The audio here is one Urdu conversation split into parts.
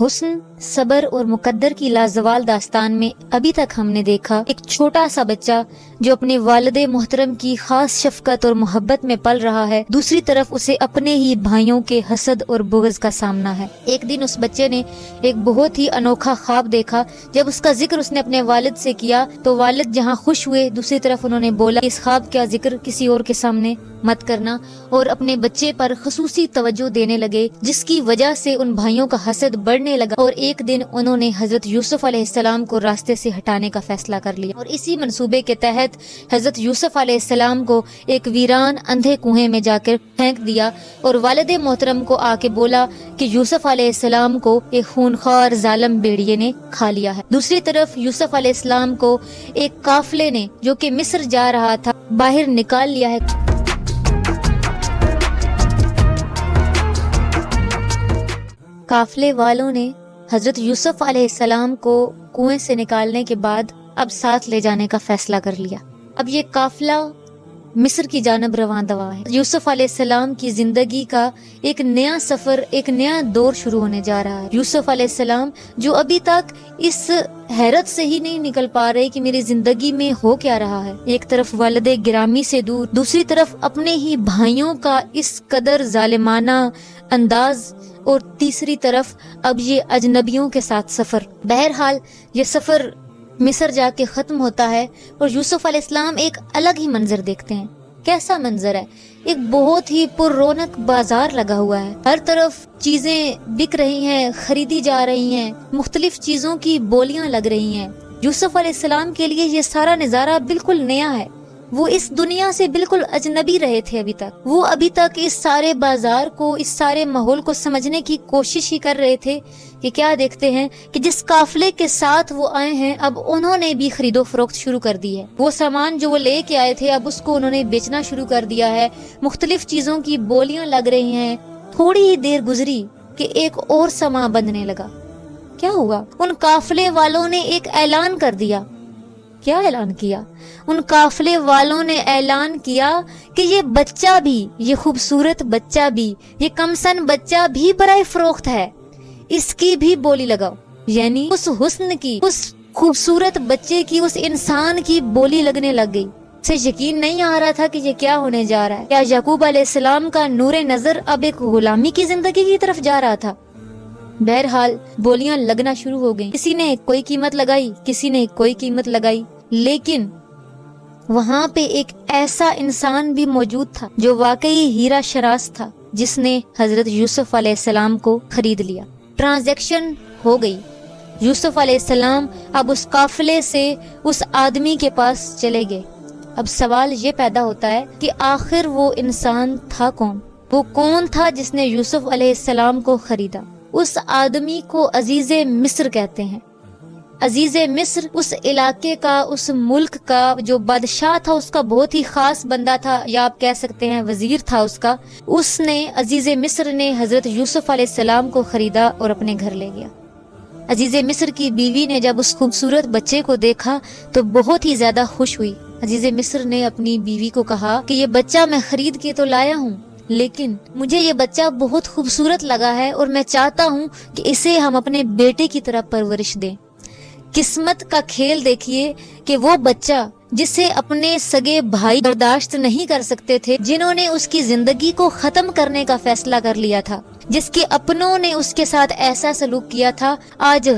حسن، صبر اور مقدر کی لازوال داستان میں ابھی تک ہم نے دیکھا ایک چھوٹا سا بچہ جو اپنے والد محترم کی خاص شفقت اور محبت میں پل رہا ہے، دوسری طرف اسے اپنے ہی بھائیوں کے حسد اور بغض کا سامنا ہے۔ ایک دن اس بچے نے ایک بہت ہی انوکھا خواب دیکھا۔ جب اس کا ذکر اس نے اپنے والد سے کیا تو والد جہاں خوش ہوئے، دوسری طرف انہوں نے بولا اس خواب کا ذکر کسی اور کے سامنے مت کرنا، اور اپنے بچے پر خصوصی توجہ دینے لگے، جس کی وجہ سے ان بھائیوں کا حسد بڑھنے لگا، اور ایک دن انہوں نے حضرت یوسف علیہ السلام کو راستے سے ہٹانے کا فیصلہ کر لیا، اور اسی منصوبے کے تحت حضرت یوسف علیہ السلام کو ایک ویران اندھے کنویں میں جا کر پھینک دیا، اور والد محترم کو آ کے بولا کہ یوسف علیہ السلام کو ایک خونخوار ظالم بھیڑیے نے کھا لیا ہے۔ دوسری طرف یوسف علیہ السلام کو ایک قافلے نے جو کہ مصر جا رہا تھا باہر نکال لیا ہے۔ قافلے والوں نے حضرت یوسف علیہ السلام کو کنویں سے نکالنے کے بعد اب ساتھ لے جانے کا فیصلہ کر لیا۔ اب یہ قافلہ مصر کی جانب رواں دوا ہے۔ یوسف علیہ السلام کی زندگی کا ایک نیا سفر، ایک نیا دور شروع ہونے جا رہا ہے۔ یوسف علیہ السلام جو ابھی تک اس حیرت سے ہی نہیں نکل پا رہے کہ میری زندگی میں ہو کیا رہا ہے، ایک طرف والد گرامی سے دور، دوسری طرف اپنے ہی بھائیوں کا اس قدر ظالمانہ انداز، اور تیسری طرف اب یہ اجنبیوں کے ساتھ سفر۔ بہرحال یہ سفر مصر جا کے ختم ہوتا ہے اور یوسف علیہ السلام ایک الگ ہی منظر دیکھتے ہیں۔ کیسا منظر ہے؟ ایک بہت ہی پر رونق بازار لگا ہوا ہے، ہر طرف چیزیں بک رہی ہیں، خریدی جا رہی ہیں، مختلف چیزوں کی بولیاں لگ رہی ہیں۔ یوسف علیہ السلام کے لیے یہ سارا نظارہ بالکل نیا ہے، وہ اس دنیا سے بالکل اجنبی رہے تھے ابھی تک، وہ ابھی تک اس سارے بازار کو، اس سارے ماحول کو سمجھنے کی کوشش ہی کر رہے تھے کہ کیا دیکھتے ہیں کہ جس قافلے کے ساتھ وہ آئے ہیں اب انہوں نے بھی خرید و فروخت شروع کر دی ہے، وہ سامان جو وہ لے کے آئے تھے اب اس کو انہوں نے بیچنا شروع کر دیا ہے، مختلف چیزوں کی بولیاں لگ رہی ہیں۔ تھوڑی ہی دیر گزری کہ ایک اور سامان بندنے لگا۔ کیا ہوا؟ ان قافلے والوں نے ایک اعلان کر دیا۔ کیا اعلان کیا؟ ان قافلے والوں نے اعلان کیا کہ یہ بچہ بھی، یہ خوبصورت بچہ بھی، یہ کمسن بچہ بھی برائے فروخت ہے، اس کی بھی بولی لگاؤ۔ یعنی اس حسن کی، اس خوبصورت بچے کی، اس انسان کی بولی لگنے لگ گئی۔ سے یقین نہیں آ رہا تھا کہ یہ کیا ہونے جا رہا ہے۔ کیا یعقوب علیہ السلام کا نور نظر اب ایک غلامی کی زندگی کی طرف جا رہا تھا؟ بہرحال بولیاں لگنا شروع ہو گئیں، کسی نے کوئی قیمت لگائی، کسی نے کوئی قیمت لگائی، لیکن وہاں پہ ایک ایسا انسان بھی موجود تھا جو واقعی ہیرا شراس تھا، جس نے حضرت یوسف علیہ السلام کو خرید لیا۔ ٹرانزیکشن ہو گئی۔ یوسف علیہ السلام اب اس قافلے سے اس آدمی کے پاس چلے گئے۔ اب سوال یہ پیدا ہوتا ہے کہ آخر وہ انسان تھا کون؟ وہ کون تھا جس نے یوسف علیہ السلام کو خریدا؟ اس آدمی کو عزیز مصر کہتے ہیں۔ عزیز مصر اس علاقے کا، اس ملک کا جو بادشاہ تھا، اس کا بہت ہی خاص بندہ تھا، یا آپ کہہ سکتے ہیں وزیر تھا اس کا۔ اس نے، عزیز مصر نے حضرت یوسف علیہ السلام کو خریدا اور اپنے گھر لے گیا۔ عزیز مصر کی بیوی نے جب اس خوبصورت بچے کو دیکھا تو بہت ہی زیادہ خوش ہوئی۔ عزیز مصر نے اپنی بیوی کو کہا کہ یہ بچہ میں خرید کے تو لایا ہوں، لیکن مجھے یہ بچہ بہت خوبصورت لگا ہے اور میں چاہتا ہوں کہ اسے ہم اپنے بیٹے کی طرح پرورش دیں۔ قسمت کا کھیل دیکھیے کہ وہ بچہ جسے اپنے سگے بھائی برداشت نہیں کر سکتے تھے، جنہوں نے اس کی زندگی کو ختم کرنے کا فیصلہ کر لیا تھا، جس کے اپنوں نے اس کے ساتھ ایسا سلوک کیا تھا، آج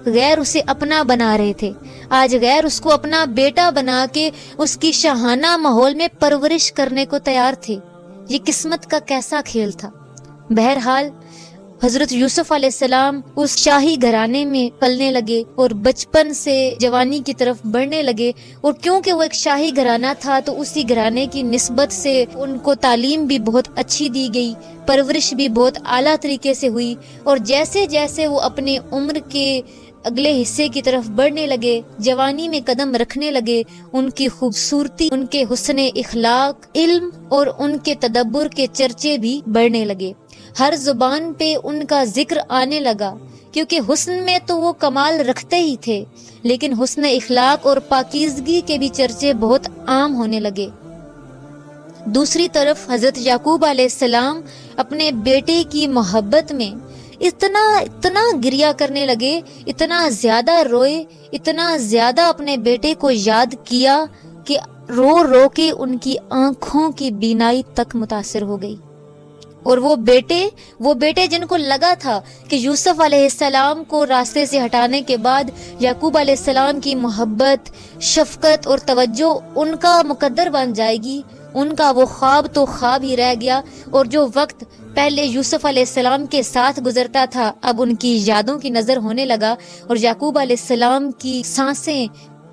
غیر اسے اپنا بنا رہے تھے، آج غیر اس کو اپنا بیٹا بنا کے اس کی شاہانہ ماحول میں پرورش کرنے کو تیار تھے۔ یہ قسمت کا کیسا کھیل تھا۔ بہرحال حضرت یوسف علیہ السلام اس شاہی گھرانے میں پلنے لگے اور بچپن سے جوانی کی طرف بڑھنے لگے، اور کیونکہ وہ ایک شاہی گھرانہ تھا تو اسی گھرانے کی نسبت سے ان کو تعلیم بھی بہت اچھی دی گئی، پرورش بھی بہت اعلیٰ طریقے سے ہوئی، اور جیسے جیسے وہ اپنے عمر کے اگلے حصے کی طرف بڑھنے لگے، جوانی میں قدم رکھنے لگے، ان کی خوبصورتی، ان کے حسن اخلاق، علم اور ان کے تدبر کے چرچے بھی بڑھنے لگے۔ ہر زبان پہ ان کا ذکر آنے لگا، کیونکہ حسن میں تو وہ کمال رکھتے ہی تھے، لیکن حسن اخلاق اور پاکیزگی کے بھی چرچے بہت عام ہونے لگے۔ دوسری طرف حضرت یعقوب علیہ السلام اپنے بیٹے کی محبت میں اتنا گریا کرنے لگے، اتنا زیادہ روئے، اتنا زیادہ اپنے بیٹے کو یاد کیا کہ رو رو کے ان کی آنکھوں کی بینائی تک متاثر ہو گئی۔ اور وہ بیٹے جن کو لگا تھا کہ یوسف علیہ السلام کو راستے سے ہٹانے کے بعد یعقوب علیہ السلام کی محبت، شفقت اور توجہ ان کا مقدر بن جائے گی، ان کا وہ خواب تو خواب ہی رہ گیا، اور جو وقت پہلے یوسف علیہ السلام کے ساتھ گزرتا تھا اب ان کی یادوں کی نظر ہونے لگا، اور یعقوب علیہ السلام کی سانسیں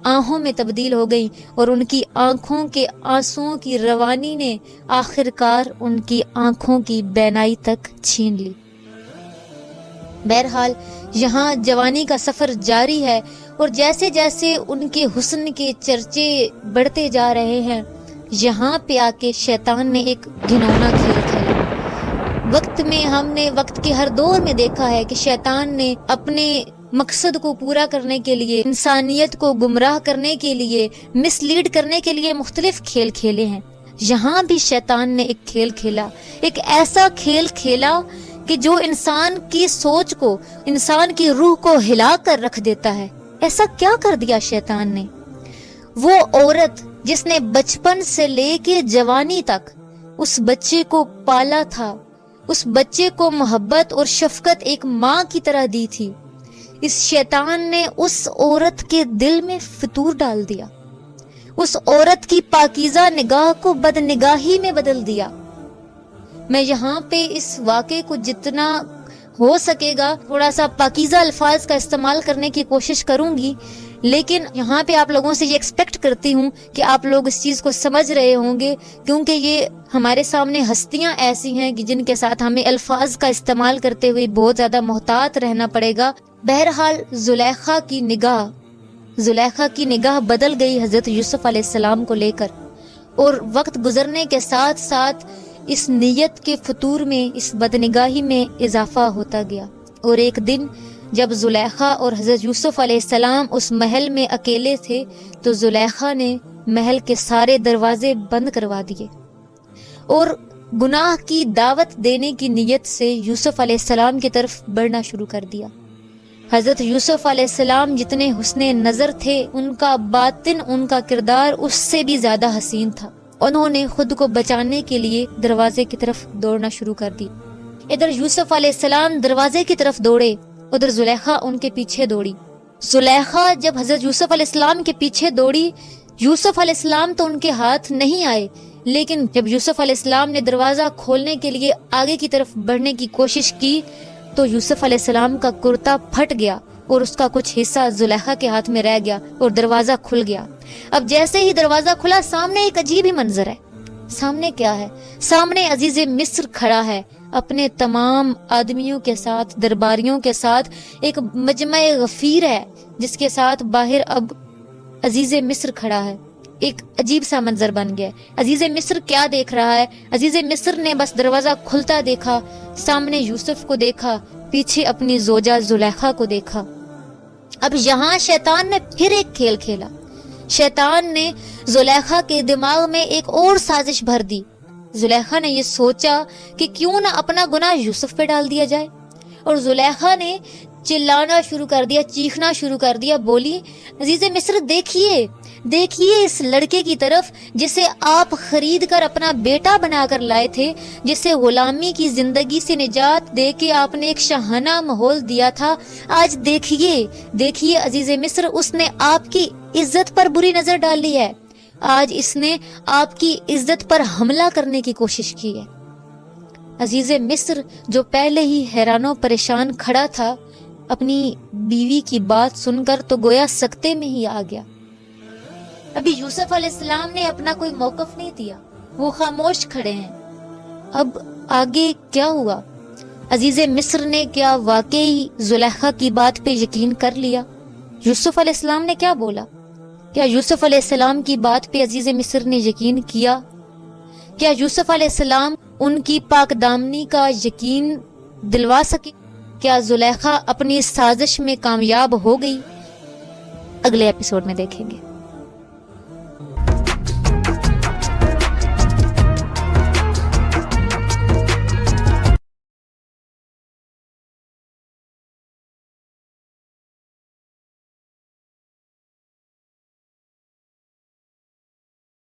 آہوں میں تبدیل ہو گئی، اور ان کی آنکھوں کے آنسوؤں کی روانی نے آخر کار ان کی آنکھوں کی بینائی تک چھین لی۔ بہرحال یہاں جوانی کا سفر جاری ہے، اور جیسے جیسے ان کے حسن کے چرچے بڑھتے جا رہے ہیں، یہاں پہ آ کے شیطان نے ایک گھنونا کھیل کھیلا۔ وقت کے ہر دور میں دیکھا ہے کہ شیطان نے اپنے مقصد کو پورا کرنے کے لیے، انسانیت کو گمراہ کرنے کے لیے، مس لیڈ کرنے کے لیے مختلف کھیل کھیلے ہیں۔ یہاں بھی شیطان نے ایک کھیل کھیلا، ایک ایسا کھیل کھیلا کہ جو انسان کی سوچ کو، انسان کی روح کو ہلا کر رکھ دیتا ہے۔ ایسا کیا کر دیا شیطان نے؟ وہ عورت جس نے بچپن سے لے کے جوانی تک اس بچے کو پالا تھا، اس بچے کو محبت اور شفقت ایک ماں کی طرح دی تھی، اس شیطان نے اس عورت کے دل میں فتور ڈال دیا، اس عورت کی پاکیزہ نگاہ کو بدنگاہی میں بدل دیا۔ میں یہاں پہ اس واقعے کو جتنا ہو سکے گا تھوڑا سا پاکیزہ الفاظ کا استعمال کرنے کی کوشش کروں گی، لیکن یہاں پہ آپ لوگوں سے یہ ایکسپیکٹ کرتی ہوں کہ آپ لوگ اس چیز کو سمجھ رہے ہوں گے، کیونکہ یہ ہمارے سامنے ہستیاں ایسی ہیں کہ جن کے ساتھ ہمیں الفاظ کا استعمال کرتے ہوئے بہت زیادہ محتاط رہنا پڑے گا۔ بہرحال زلیخا کی نگاہ بدل گئی حضرت یوسف علیہ السلام کو لے کر، اور وقت گزرنے کے ساتھ ساتھ اس نیت کے فطور میں، اس بدنگاہی میں اضافہ ہوتا گیا۔ اور ایک دن جب زلیخا اور حضرت یوسف علیہ السلام اس محل میں اکیلے تھے تو زلیخا نے محل کے سارے دروازے بند کروا دیے اور گناہ کی دعوت دینے کی نیت سے یوسف علیہ السلام کی طرف بڑھنا شروع کر دیا۔ حضرت یوسف علیہ السلام جتنے حسن نظر تھے، ان کا باطن، ان کا کردار اس سے بھی زیادہ حسین تھا۔ انہوں نے خود کو بچانے کے لیے دروازے کی طرف دوڑنا شروع کر دی۔ ادھر یوسف علیہ السلام دروازے کی طرف دوڑے، ادھر زلیخا ان کے پیچھے دوڑی۔ زلیخا جب حضرت یوسف علیہ السلام کے پیچھے دوڑی، یوسف علیہ السلام تو ان کے ہاتھ نہیں آئے، لیکن جب یوسف علیہ السلام نے دروازہ کھولنے کے لیے آگے کی طرف بڑھنے کی کوشش کی تو یوسف علیہ السلام کا کرتا پھٹ گیا اور اس کا کچھ حصہ زلیخا کے ہاتھ میں رہ گیا اور دروازہ کھل گیا۔ اب جیسے ہی دروازہ کھلا، سامنے ایک عجیب ہی منظر ہے۔ سامنے کیا ہے؟ سامنے عزیز مصر کھڑا ہے اپنے تمام آدمیوں کے ساتھ، درباریوں کے ساتھ۔ ایک مجمع غفیر ہے جس کے ساتھ باہر اب عزیز مصر کھڑا ہے۔ ایک عجیب سا منظر بن گیا۔ عزیز مصر کیا دیکھ رہا ہے؟ عزیز مصر نے بس دروازہ کھلتا دیکھا، سامنے یوسف کو دیکھا، پیچھے اپنی زوجہ زلیخا کو دیکھا۔ اب یہاں شیطان نے پھر ایک کھیل کھیلا۔ شیطان نے زلیخا کے دماغ میں ایک اور سازش بھر دی۔ زلیخا نے یہ سوچا کہ کیوں نہ اپنا گناہ یوسف پہ ڈال دیا جائے، اور زلیخا نے چلانا شروع کر دیا، چیخنا شروع کر دیا، بولی عزیز مصر دیکھیے اس لڑکے کی طرف جسے آپ خرید کر اپنا بیٹا بنا کر لائے تھے، جسے غلامی کی زندگی سے نجات دے کے آپ نے ایک شاہانہ ماحول دیا تھا۔ آج دیکھیے عزیز مصر، اس نے آپ کی عزت پر بری نظر ڈالی ہے، آج اس نے آپ کی عزت پر حملہ کرنے کی کوشش کی ہے۔ عزیز مصر جو پہلے ہی حیران و پریشان کھڑا تھا، اپنی بیوی کی بات سن کر تو گویا سکتے میں ہی آ گیا۔ ابھی یوسف علیہ السلام نے اپنا کوئی موقف نہیں دیا، وہ خاموش کھڑے ہیں۔ اب آگے کیا ہوا؟ عزیز مصر نے کیا واقعی زلیخا کی بات پہ یقین کر لیا؟ یوسف علیہ السلام نے کیا بولا؟ کیا یوسف علیہ السلام کی بات پہ عزیز مصر نے یقین کیا؟ کیا یوسف علیہ السلام ان کی پاک دامنی کا یقین دلوا سکے؟ کیا زلیخا اپنی سازش میں کامیاب ہو گئی؟ اگلے ایپیسوڈ میں دیکھیں گے۔